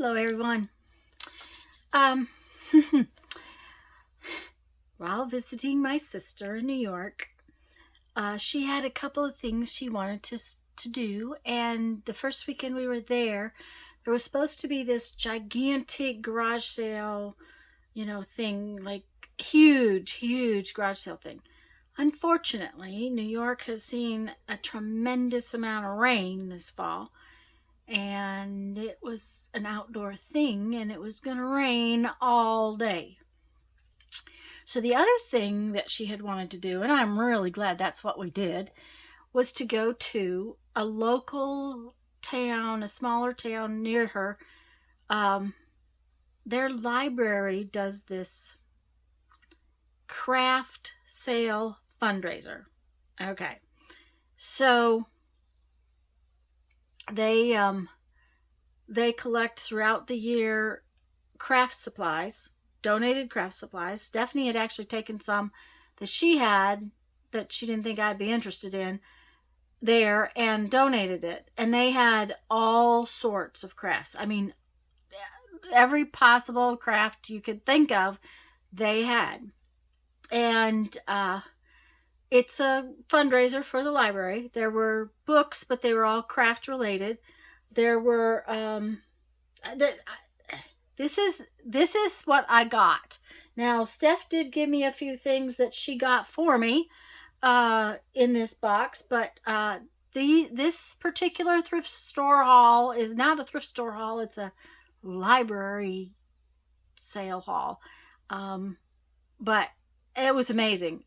Hello, everyone. Um, while visiting my sister in New York, she had a couple of things she wanted to do, and the first weekend we were there was supposed to be this gigantic garage sale, thing, like huge garage sale thing. Unfortunately, New York has seen a tremendous amount of rain this fall, and it was an outdoor thing, and it was going to rain all day. So the other thing that she had wanted to do, and I'm really glad that's what we did, was to go to a local town, a smaller town near her. Um, their library does this craft sale fundraiser. Okay. So they collect throughout the year craft supplies, donated craft supplies. Stephanie had actually taken some that she had that she didn't think I'd be interested in there and donated it. And they had all sorts of crafts. I mean, every possible craft you could think of, they had. And it's a fundraiser for the library. There were books, but they were all craft related. There were this is what I got. Now, Steph did give me a few things that she got for me in this box, but this particular thrift store haul is not a thrift store haul. It's a library sale haul. But it was amazing.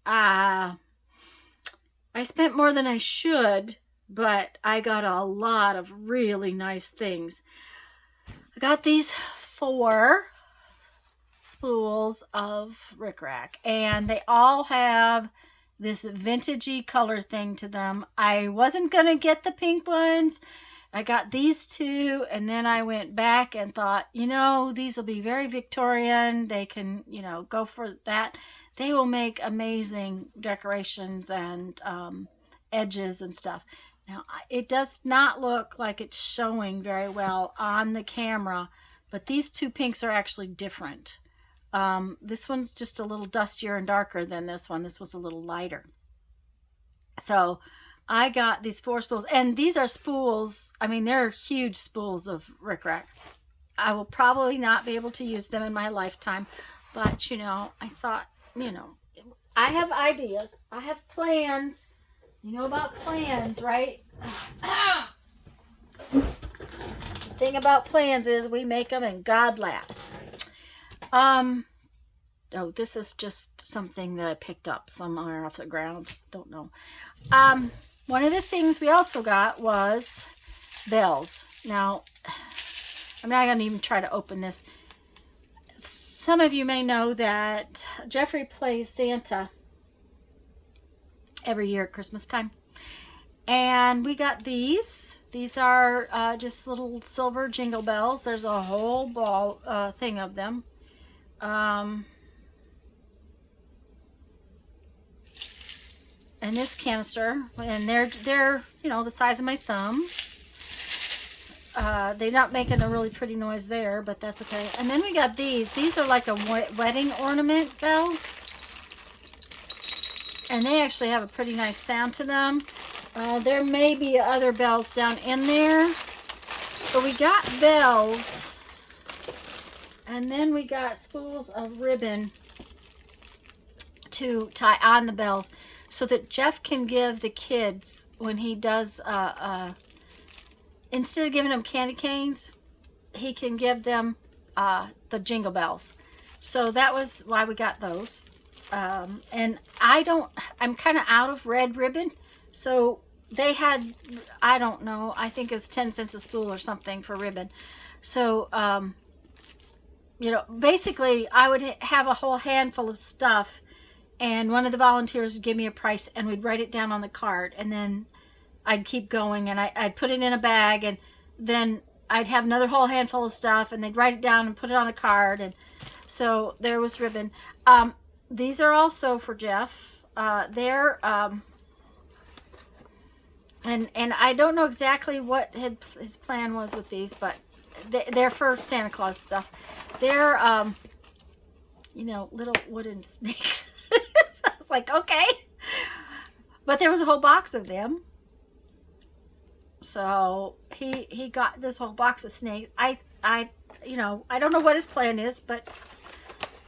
I spent more than I should, but I got a lot of really nice things. I got these 4 spools of rickrack, and they all have this vintagey color thing to them. I wasn't going to get the pink ones. I got these 2, and then I went back and thought, these will be very Victorian. They can, go for that. They will make amazing decorations and edges and stuff. Now, it does not look like it's showing very well on the camera, but these 2 pinks are actually different. This one's just a little dustier and darker than this one. This was a little lighter. So I got these 4 spools, and these are spools. I mean, they're huge spools of rickrack. I will probably not be able to use them in my lifetime, but, I thought, I have ideas. I have plans. You know about plans, right? The thing about plans is we make them and God laughs. Oh, this is just something that I picked up somewhere off the ground. Don't know. One of the things we also got was bells. Now, I'm not going to even try to open this. Some of you may know that Jeffrey plays Santa every year at Christmas time. And we got these. These are just little silver jingle bells. There's a whole ball thing of them. And this canister, and they're the size of my thumb. They're not making a really pretty noise there, but that's okay. And then we got these. These are like a wedding ornament bell. And they actually have a pretty nice sound to them. There may be other bells down in there. But we got bells. And then we got spools of ribbon to tie on the bells so that Jeff can give the kids, when he does, instead of giving them candy canes, he can give them the jingle bells. So that was why we got those. And I'm kind of out of red ribbon. So they had, I don't know, I think it was 10 cents a spool or something for ribbon. So, basically I would have a whole handful of stuff, and one of the volunteers would give me a price, and we'd write it down on the card, and then I'd keep going, and I'd put it in a bag, and then I'd have another whole handful of stuff, and they'd write it down and put it on a card. And so there was ribbon. These are also for Jeff. They're and I don't know exactly what his plan was with these, but they're for Santa Claus stuff. They're, you know, little wooden snakes. So I was like, okay. But there was a whole box of them. So he got this whole box of snakes. You know, I don't know what his plan is, but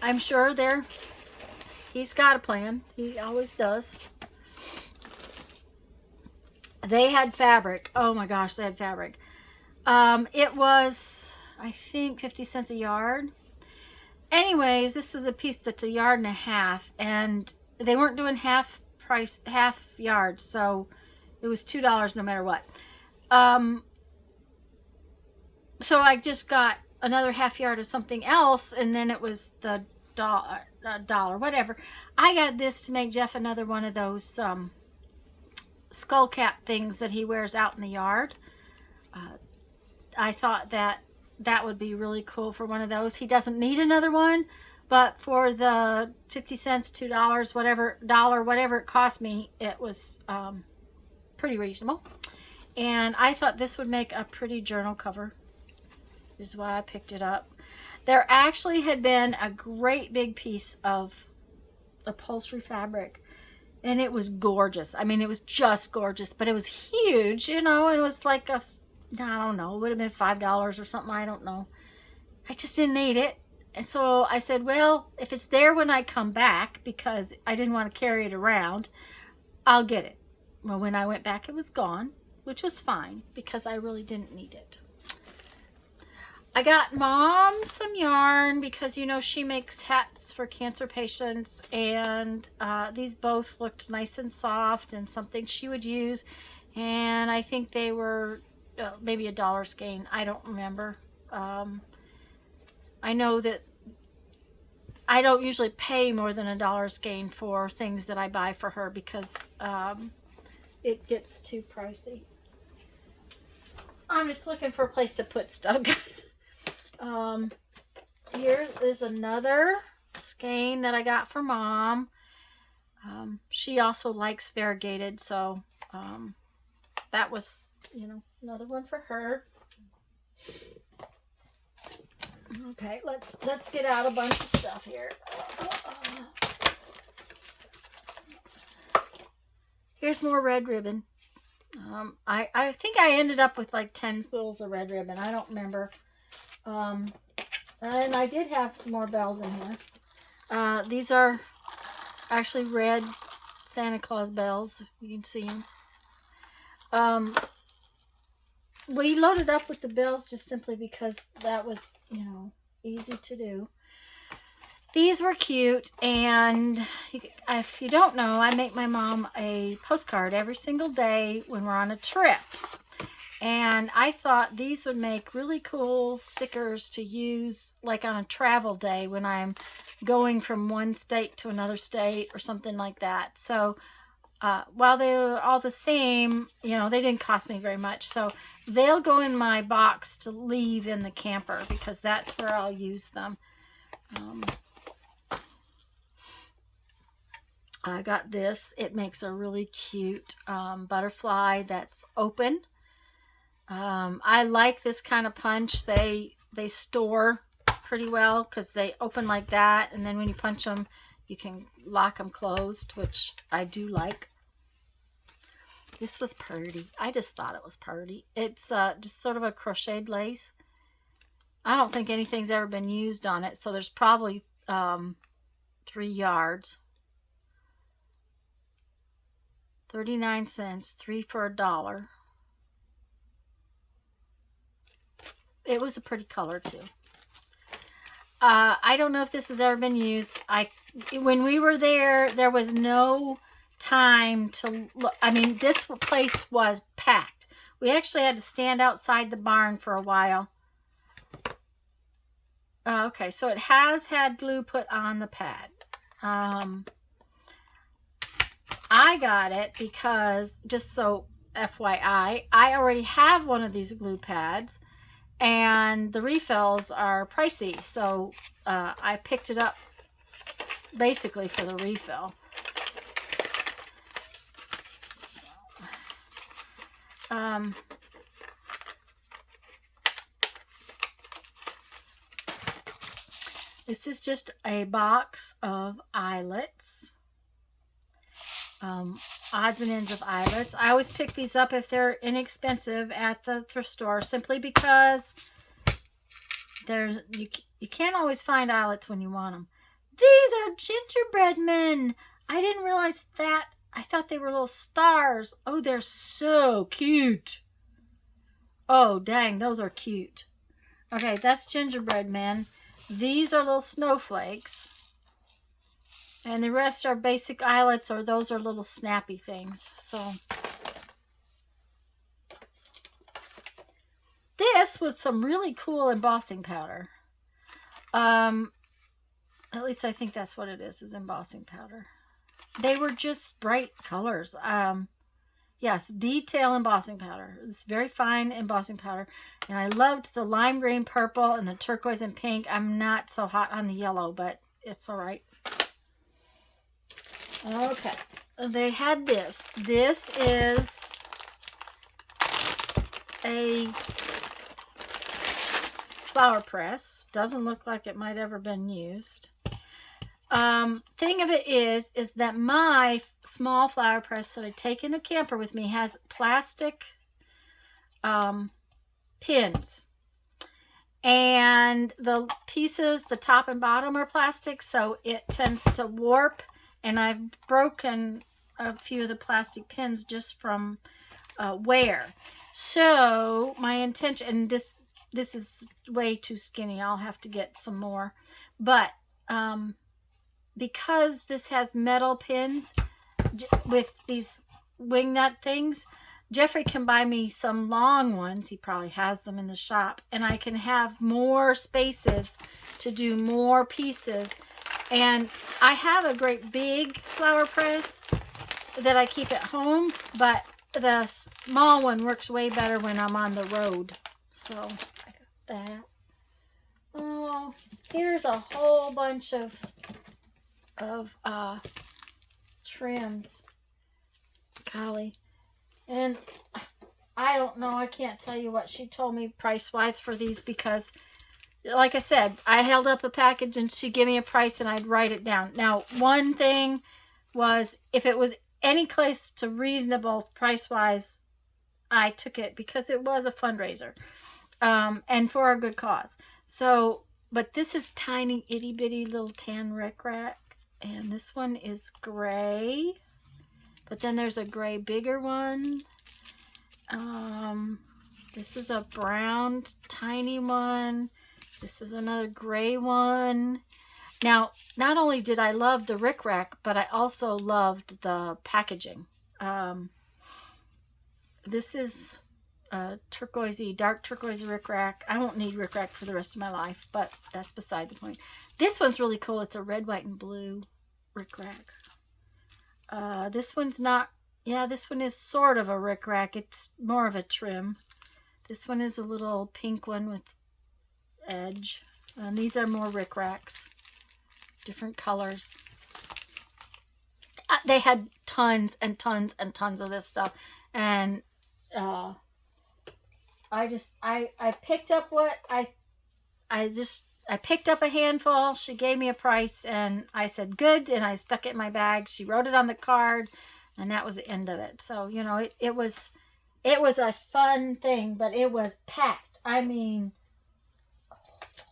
I'm sure he's got a plan. He always does. They had fabric. Oh my gosh, they had fabric. It was, I think, 50 cents a yard. Anyways, this is a piece that's a yard and a half, and they weren't doing half yards, so it was $2 no matter what. So I just got another half yard of something else, and then it was the dollar, whatever. I got this to make Jeff another one of those skull cap things that he wears out in the yard. I thought that would be really cool for one of those. He doesn't need another one, but for the 50 cents, $2, whatever it cost me, it was pretty reasonable. And I thought this would make a pretty journal cover, is why I picked it up. There actually had been a great big piece of upholstery fabric, and it was gorgeous. I mean, it was just gorgeous, but it was huge, you know. It was like I don't know, it would have been $5 or something. I don't know. I just didn't need it. And so I said, well, if it's there when I come back, because I didn't want to carry it around, I'll get it. Well, when I went back, it was gone, which was fine because I really didn't need it. I got Mom some yarn because, you know, she makes hats for cancer patients, and these both looked nice and soft and something she would use. And I think they were maybe $1 skein. I don't remember. I know that I don't usually pay more than $1 skein for things that I buy for her because it gets too pricey. I'm just looking for a place to put stuff, guys. Here is another skein that I got for Mom. She also likes variegated, so that was, you know, another one for her. Okay, let's get out a bunch of stuff here. Here's more red ribbon. I think I ended up with like 10 spools of red ribbon. I don't remember. And I did have some more bells in here. These are actually red Santa Claus bells. You can see them. We loaded up with the bells just simply because that was, you know, easy to do. These were cute, and if you don't know, I make my mom a postcard every single day when we're on a trip. And I thought these would make really cool stickers to use like on a travel day when I'm going from one state to another state or something like that. So while they were all the same, you know, they didn't cost me very much. So they'll go in my box to leave in the camper because that's where I'll use them. I got this. It makes a really cute butterfly that's open. I like this kind of punch. They store pretty well because they open like that, and then when you punch them, you can lock them closed, which I do like. This was pretty. I just thought it was pretty. It's just sort of a crocheted lace. I don't think anything's ever been used on it, so there's probably 3 yards. 39 cents, 3 for $1. It was a pretty color too. I don't know if this has ever been used. When we were there, there was no time to look. I mean, this place was packed. We actually had to stand outside the barn for a while. Okay, so it has had glue put on the pad. I got it because, just so FYI, I already have one of these glue pads, and the refills are pricey, so I picked it up basically for the refill. So, This is just a box of eyelets. Odds and ends of eyelets. I always pick these up if they're inexpensive at the thrift store, simply because you can't always find eyelets when you want them. These are gingerbread men. I didn't realize that. I thought they were little stars. Oh, they're so cute. Oh, dang, those are cute. Okay, that's gingerbread men. These are little snowflakes. And the rest are basic eyelets, or those are little snappy things. So this was some really cool embossing powder. At least I think that's what it is embossing powder. They were just bright colors. Yes, detail embossing powder. It's very fine embossing powder. And I loved the lime green purple and the turquoise and pink. I'm not so hot on the yellow, but it's all right. Okay. They had this. This is a flower press. Doesn't look like it might ever been used. Thing of it is that my small flower press that I take in the camper with me has plastic pins, and the pieces, the top and bottom, are plastic, so it tends to warp, and I've broken a few of the plastic pins just from wear. So my intention, and this is way too skinny, I'll have to get some more, but because this has metal pins with these wing nut things, Jeffrey can buy me some long ones. He probably has them in the shop, and I can have more spaces to do more pieces. And I have a great big flower press that I keep at home, but the small one works way better when I'm on the road. So I got that. Oh, here's a whole bunch of trims. Golly. And I don't know, I can't tell you what she told me price wise for these, because like I said, I held up a package and she gave me a price and I'd write it down. Now, one thing was, if it was any close to reasonable price wise, I took it, because it was a fundraiser, and for a good cause. So, but this is tiny itty bitty little tan rickrack. And this one is gray, but then there's a gray bigger one. This is a brown tiny one. This is another gray one. Now, not only did I love the rickrack, but I also loved the packaging. This is a turquoisey, dark turquoise rickrack. I won't need rickrack for the rest of my life, but that's beside the point. This one's really cool. It's a red, white, and blue rickrack. This one's not, yeah, this one is sort of a rickrack. It's more of a trim. This one is a little pink one with edge. And these are more rickracks. Different colors. They had tons and tons and tons of this stuff. And I picked up what I picked up a handful. She gave me a price and I said good, and I stuck it in my bag. She wrote it on the card, and that was the end of it. So, you know, it was a fun thing, but it was packed. I mean,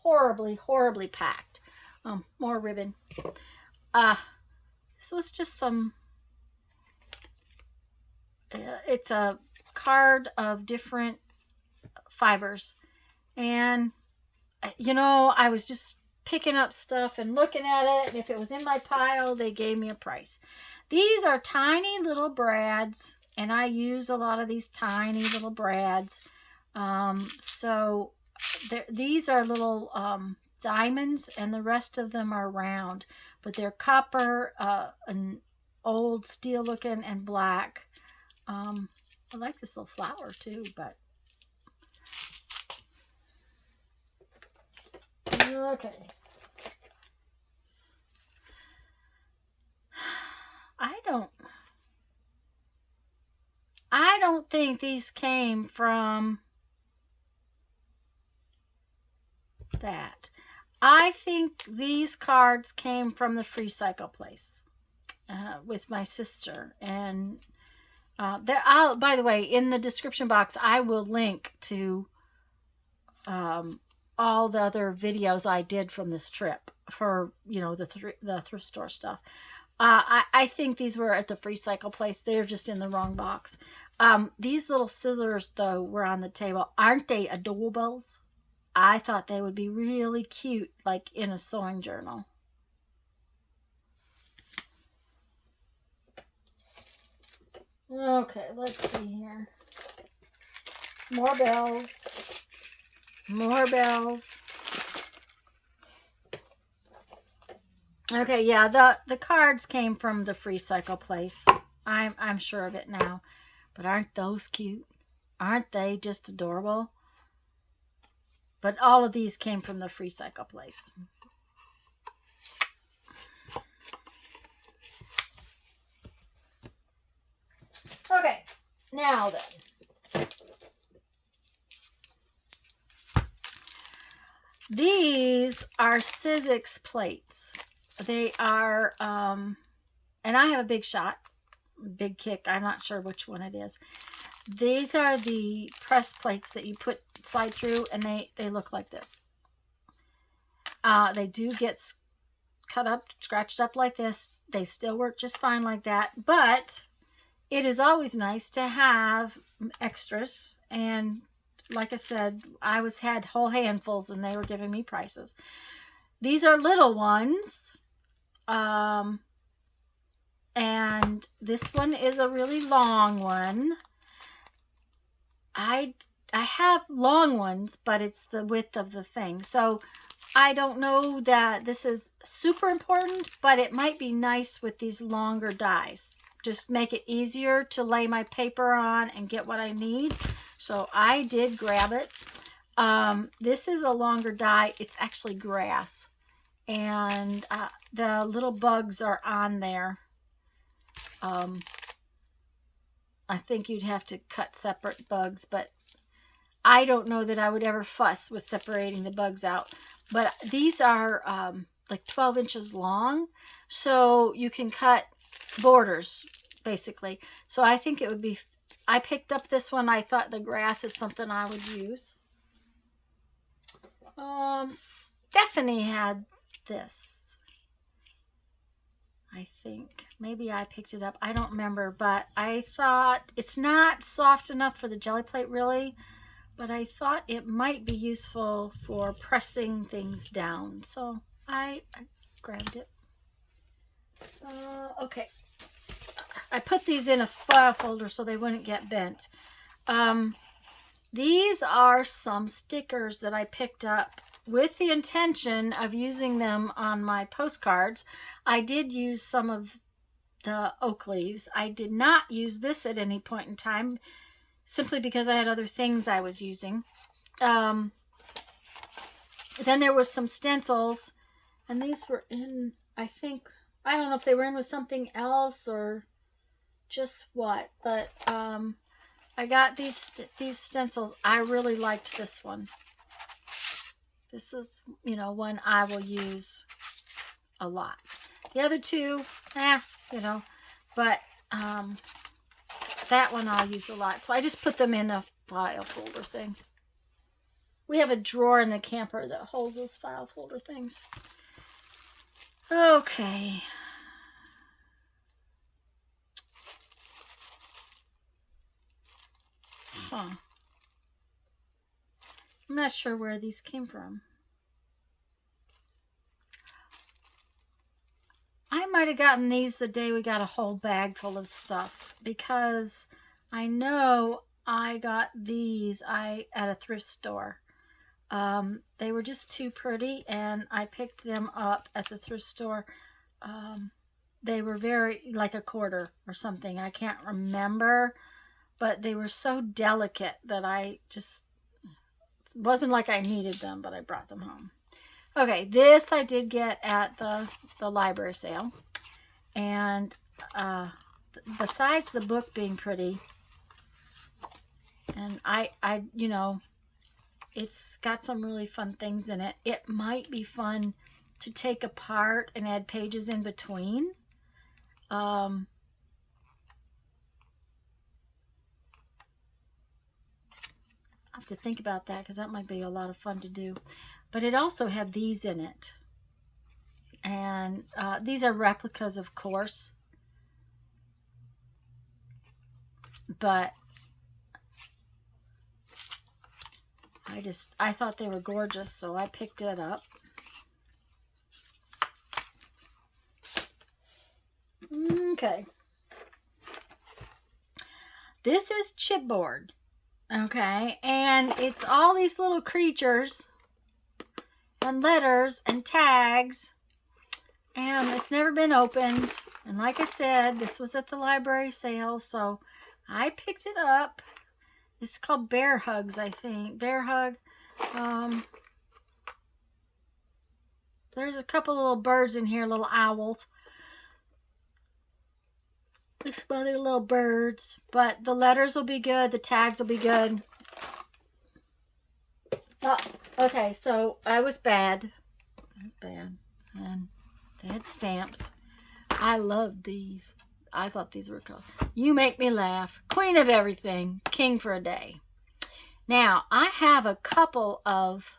horribly, horribly packed. More ribbon. This was just some, it's a card of different fibers, and you know, I was just picking up stuff and looking at it, and if it was in my pile, they gave me a price. These are tiny little brads, and I use a lot of these tiny little brads. So these are little diamonds, and the rest of them are round, but they're copper, an old steel looking, and black. I like this little flower too, but okay. I don't think these came from that. I think these cards came from the Free Cycle place with my sister. And by the way, in the description box, I will link to all the other videos I did from this trip for, you know, the thrift store stuff. I think these were at the Free Cycle place. They're just in the wrong box. These little scissors, though, were on the table. Aren't they adorables? I thought they would be really cute, like in a sewing journal. Okay, let's see here. More bells. More bells. Okay, yeah, the cards came from the Free Cycle place. I'm sure of it now. But aren't those cute? Aren't they just adorable? But all of these came from the Free Cycle place. Okay, now then. These are Sizzix plates. They are, and I have a Big Shot, Big Kick. I'm not sure which one it is. These are the press plates that you slide through, and they look like this. They do get cut up, scratched up like this. They still work just fine like that, but it is always nice to have extras. And like I said, I had whole handfuls, and they were giving me prices. These are little ones. And this one is a really long one. I have long ones, but it's the width of the thing. So I don't know that this is super important, but it might be nice with these longer dies. Just make it easier to lay my paper on and get what I need. So I did grab it. This is a longer die. It's actually grass. And the little bugs are on there. I think you'd have to cut separate bugs, but I don't know that I would ever fuss with separating the bugs out. But these are like 12 inches long, so you can cut borders, basically. So I think it would be, I picked up this one. I thought the grass is something I would use. Stephanie had this. I think maybe I picked it up. I don't remember, but I thought it's not soft enough for the jelly plate really, but I thought it might be useful for pressing things down. So I grabbed it. Okay. I put these in a file folder so they wouldn't get bent. These are some stickers that I picked up with the intention of using them on my postcards. I did use some of the oak leaves. I did not use this at any point in time, simply because I had other things I was using. Then there was some stencils, and these were in, I think, I don't know if they were in with something else or just what, but I got these stencils. I really liked this one. This is, you know, one I will use a lot. The other two, you know, but that one I'll use a lot. So I just put them in the file folder thing. We have a drawer in the camper that holds those file folder things. Okay. Huh. I'm not sure where these came from. I might have gotten these the day we got a whole bag full of stuff, because I know I got these at a thrift store. They were just too pretty, and I picked them up at the thrift store. They were like $1 or something. I can't remember, but they were so delicate that I just, it wasn't like I needed them, but I brought them home. Okay, this I did get at the library sale. And besides the book being pretty, and I you know, it's got some really fun things in it. It might be fun to take apart and add pages in between. I have to think about that because that might be a lot of fun to do. But it also had these in it. And these are replicas, of course. But I thought they were gorgeous, so I picked it up. Okay. This is chipboard. Okay, and it's all these little creatures and letters and tags, and it's never been opened. And like I said, this was at the library sale, so I picked it up. It's called Bear Hugs, I think. Bear Hug. There's a couple little birds in here, little owls. Some other little birds, but the letters will be good. The tags will be good. Oh, okay, so I was bad. And they had stamps. I loved these. I thought these were cool. You make me laugh. Queen of everything. King for a day. Now, I have a couple of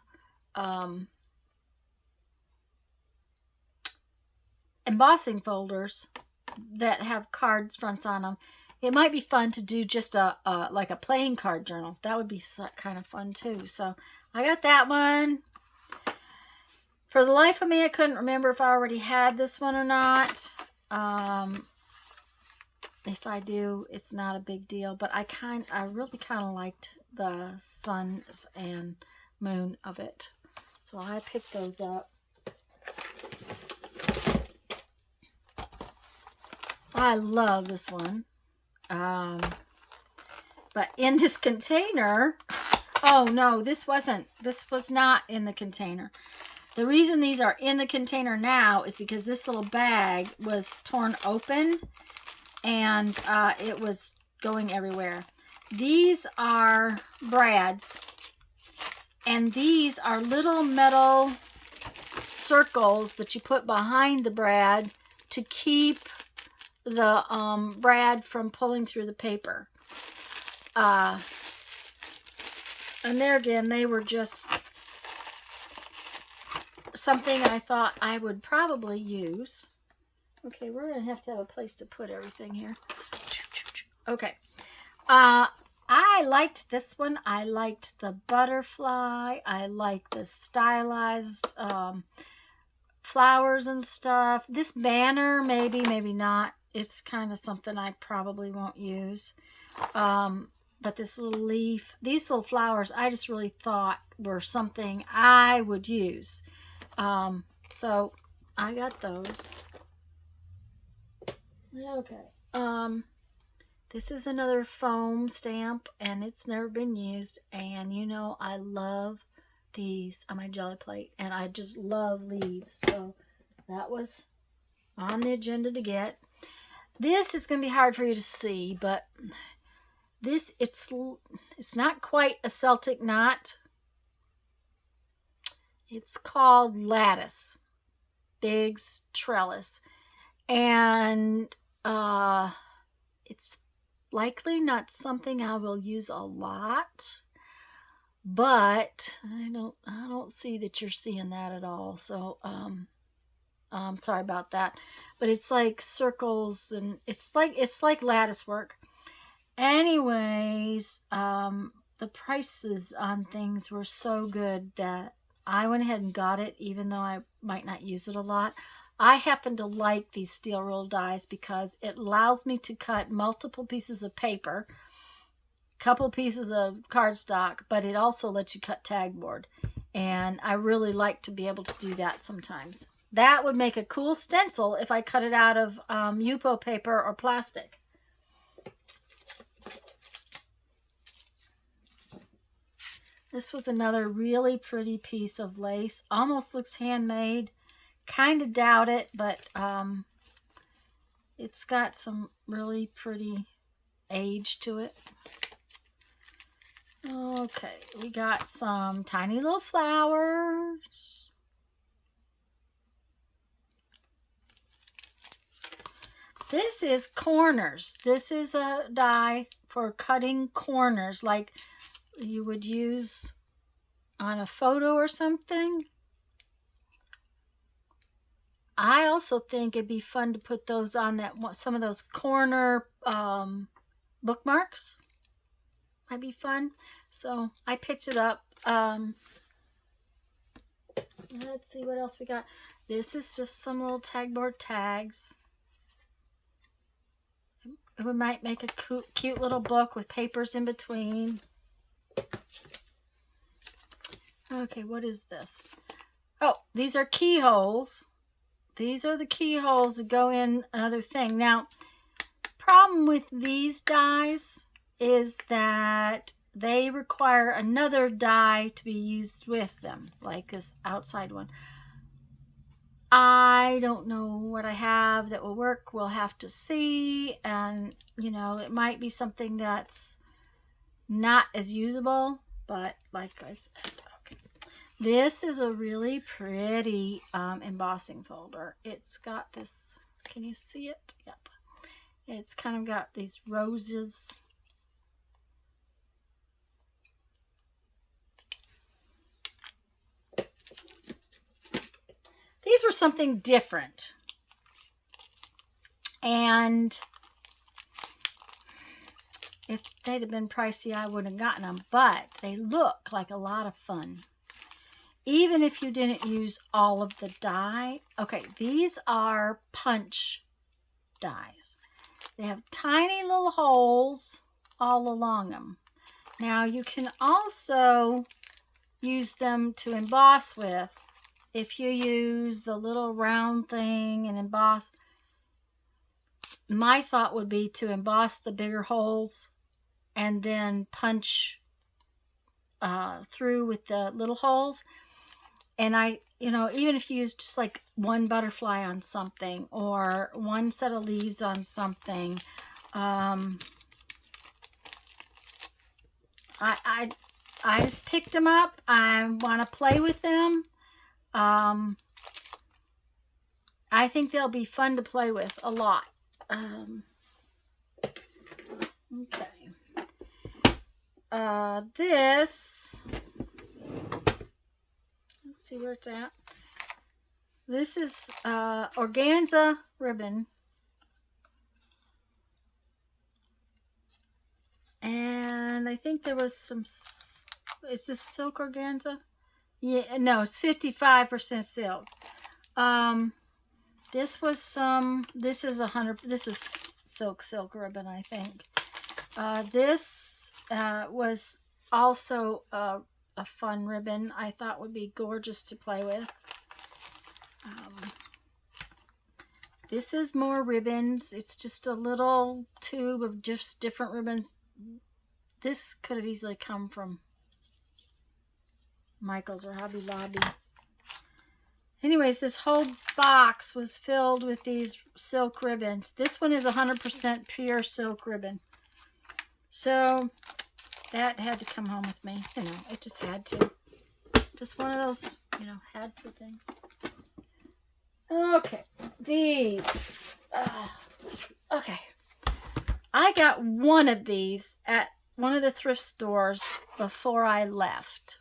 embossing folders that have cards fronts on them. It might be fun to do just like a playing card journal. That would be kind of fun too. So I got that one. For the life of me, I couldn't remember if I already had this one or not. If I do, it's not a big deal. But I really kind of liked the sun and moon of it. So I picked those up. I love this one. But in this container, oh no, this was not in the container. The reason these are in the container now is because this little bag was torn open and it was going everywhere. These are brads, and these are little metal circles that you put behind the brad to keep the brad from pulling through the paper. And there again, they were just something I thought I would probably use. Okay, we're going to have a place to put everything here. Okay. I liked this one. I liked the butterfly. I liked the stylized flowers and stuff. This banner, maybe not. It's kind of something I probably won't use. But this little leaf, these little flowers, I just really thought were something I would use. So I got those. Okay. This is another foam stamp, and it's never been used. And you know, I love these on my jelly plate, and I just love leaves. So that was on the agenda to get. This is going to be hard for you to see, but this, it's not quite a Celtic knot. It's called lattice, Biggs trellis, and it's likely not something I will use a lot, but I don't see that you're seeing that at all. So I'm sorry about that, but it's like circles, and it's like lattice work. Anyways, the prices on things were so good that I went ahead and got it, even though I might not use it a lot. I happen to like these steel roll dies because it allows me to cut multiple pieces of paper, couple pieces of cardstock, but it also lets you cut tag board. And I really like to be able to do that sometimes. That would make a cool stencil if I cut it out of Yupo paper or plastic. This was another really pretty piece of lace. Almost looks handmade. Kind of doubt it, but it's got some really pretty age to it. Okay, we got some tiny little flowers. This is corners. This is a die for cutting corners, like you would use on a photo or something. I also think it'd be fun to put those on that some of those corner bookmarks. Might be fun. So I picked it up. Let's see what else we got. This is just some little tagboard tags. We might make a cute little book with papers in between. Okay, what is this? Oh, these are keyholes. These are the keyholes that go in another thing. Now, problem with these dies is that they require another die to be used with them, like this outside one. I don't know what I have that will work. We'll have to see. And, you know, it might be something that's not as usable, but like I said, okay. This is a really pretty embossing folder. It's got this, can you see it? Yep. It's kind of got these roses. These were something different. And if they'd have been pricey, I wouldn't have gotten them. But they look like a lot of fun. Even if you didn't use all of the die. Okay, these are punch dies. They have tiny little holes all along them. Now you can also use them to emboss with. If you use the little round thing and emboss, my thought would be to emboss the bigger holes and then punch through with the little holes. And even if you use just like one butterfly on something or one set of leaves on something, I just picked them up. I want to play with them. I think they'll be fun to play with a lot. Okay. This, let's see where it's at. This is organza ribbon. And I think there was some, is this silk organza? Yeah, no, it's 55% silk. This was some, this is silk ribbon, I think. This was also a fun ribbon I thought would be gorgeous to play with. This is more ribbons. It's just a little tube of just different ribbons. This could have easily come from Michael's or Hobby Lobby. Anyways, this whole box was filled with these silk ribbons. This one is 100% pure silk ribbon. So that had to come home with me. You know, it just had to. Just one of those, had to things. Okay, these. Okay. I got one of these at one of the thrift stores before I left.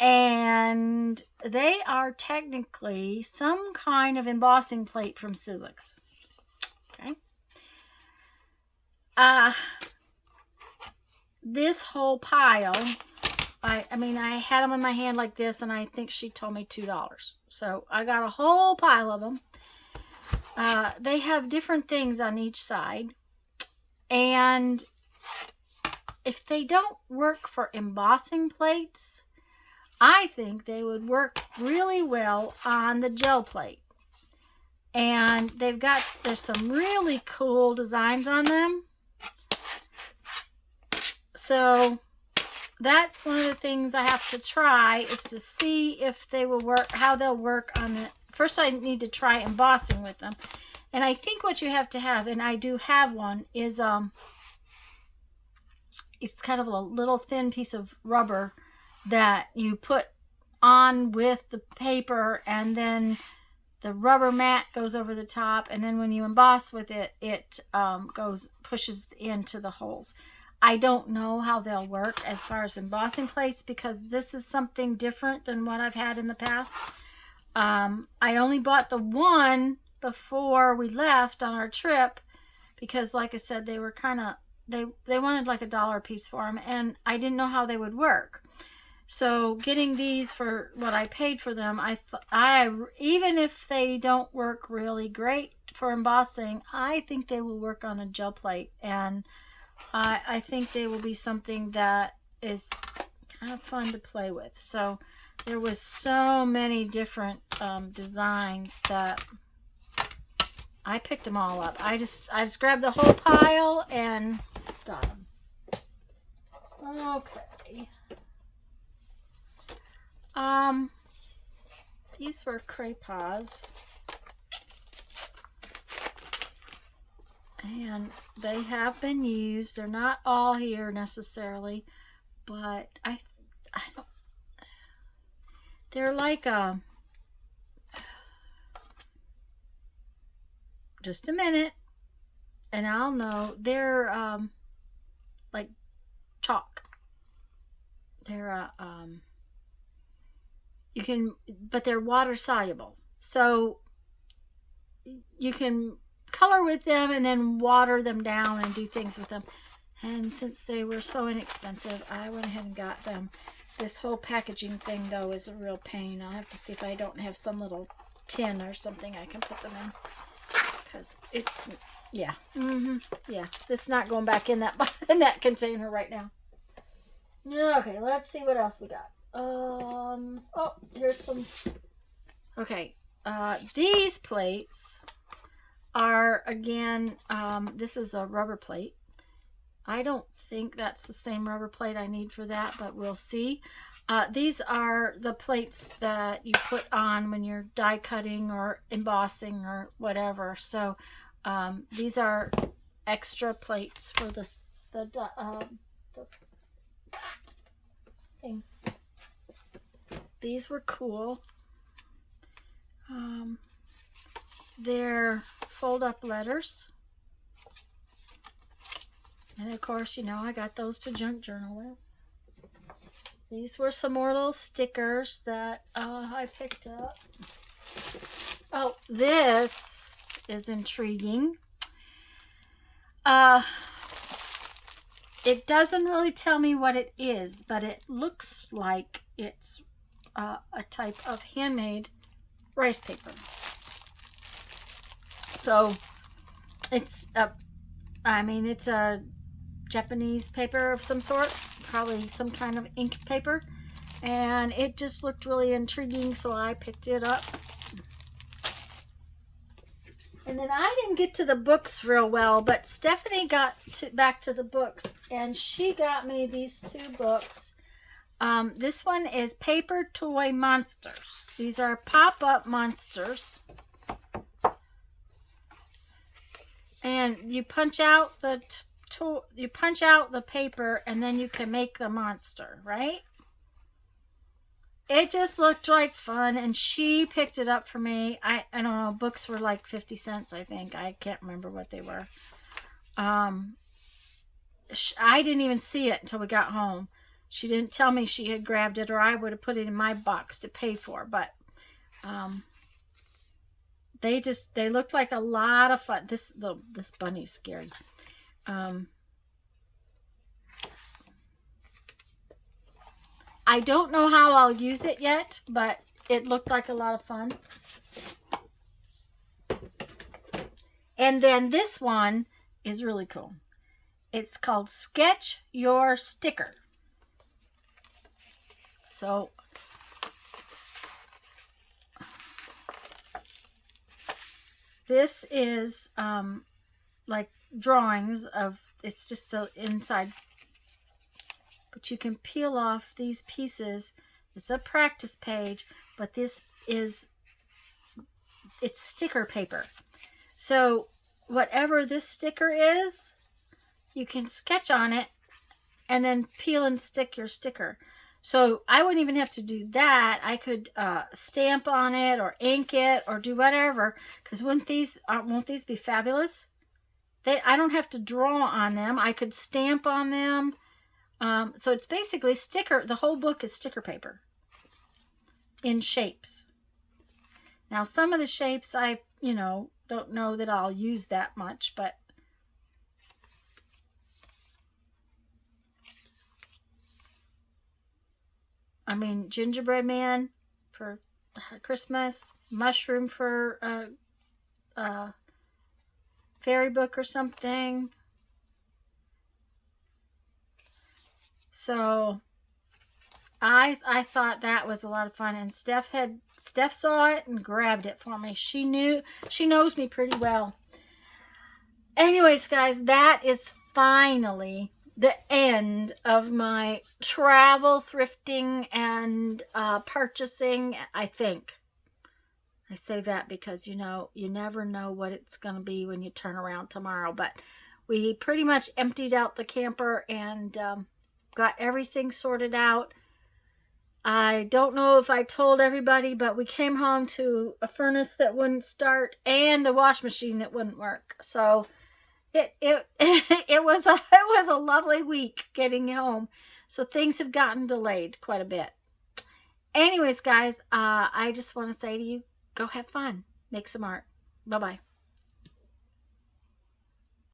And they are technically some kind of embossing plate from Sizzix. Okay. This whole pile, I had them in my hand like this, and I think she told me $2. So I got a whole pile of them. They have different things on each side. And if they don't work for embossing plates, I think they would work really well on the gel plate. And there's some really cool designs on them. So that's one of the things I have to try, is to see if they will work, how they'll work on it. First, I need to try embossing with them. And I think what you have to have, and I do have one, is it's kind of a little thin piece of rubber that you put on with the paper, and then the rubber mat goes over the top, and then when you emboss with it, it pushes into the holes. I don't know how they'll work as far as embossing plates, because this is something different than what I've had in the past. I only bought the one before we left on our trip, because like I said, they were kind of, they wanted like $1 a piece for them, and I didn't know how they would work. So getting these for what I paid for them, I even if they don't work really great for embossing, I think they will work on a gel plate, and I think they will be something that is kind of fun to play with. So there was so many different designs that I picked them all up. I just grabbed the whole pile and got them. Okay. These were crayons, and they have been used. They're not all here necessarily, but I don't. They're like just a minute, and I'll know. They're like chalk. They're you can, but they're water soluble, so you can color with them and then water them down and do things with them. And since they were so inexpensive, I went ahead and got them. This whole packaging thing though is a real pain. I'll have to see if I don't have some little tin or something I can put them in, because it's, yeah, yeah, it's not going back in that container right now. Okay, let's see what else we got. Oh, here's some. Okay, these plates are, again, this is a rubber plate. I don't think that's the same rubber plate I need for that, but we'll see. These are the plates that you put on when you're die cutting or embossing or whatever. So these are extra plates for the thing. These were cool. They're fold-up letters. And of course, you know, I got those to junk journal with. These were some more little stickers that I picked up. Oh, this is intriguing. It doesn't really tell me what it is, but it looks like it's a type of handmade rice paper. So it's it's a Japanese paper of some sort, probably some kind of ink paper, and it just looked really intriguing, so I picked it up. And then I didn't get to the books real well, but Stephanie got back to the books, and she got me these two books. This one is Paper Toy Monsters. These are pop-up monsters. And you punch out the paper, and then you can make the monster, right? It just looked like fun, and she picked it up for me. I don't know, books were like 50 cents, I think. I can't remember what they were. I didn't even see it until we got home. She didn't tell me she had grabbed it, or I would have put it in my box to pay for. But they looked like a lot of fun. This bunny's scary. I don't know how I'll use it yet, but it looked like a lot of fun. And then this one is really cool. It's called Sketch Your Sticker. So this is like drawings of, it's just the inside, but you can peel off these pieces. It's a practice page, but this is, it's sticker paper. So whatever this sticker is, you can sketch on it and then peel and stick your sticker. So I wouldn't even have to do that. I could stamp on it or ink it or do whatever. Because won't these be fabulous? I don't have to draw on them. I could stamp on them. So it's basically sticker. The whole book is sticker paper in shapes. Now some of the shapes I, don't know that I'll use that much, but I mean, gingerbread man for Christmas, mushroom for fairy book or something. So I thought that was a lot of fun, and Steph saw it and grabbed it for me. She knows me pretty well. Anyways, guys, that is finally the end of my travel, thrifting, and purchasing, I think. I say that because, you never know what it's going to be when you turn around tomorrow. But we pretty much emptied out the camper and got everything sorted out. I don't know if I told everybody, but we came home to a furnace that wouldn't start and a wash machine that wouldn't work. So it was a lovely week getting home. So things have gotten delayed quite a bit. Anyways, guys, I just want to say to you, go have fun. Make some art. Bye-bye.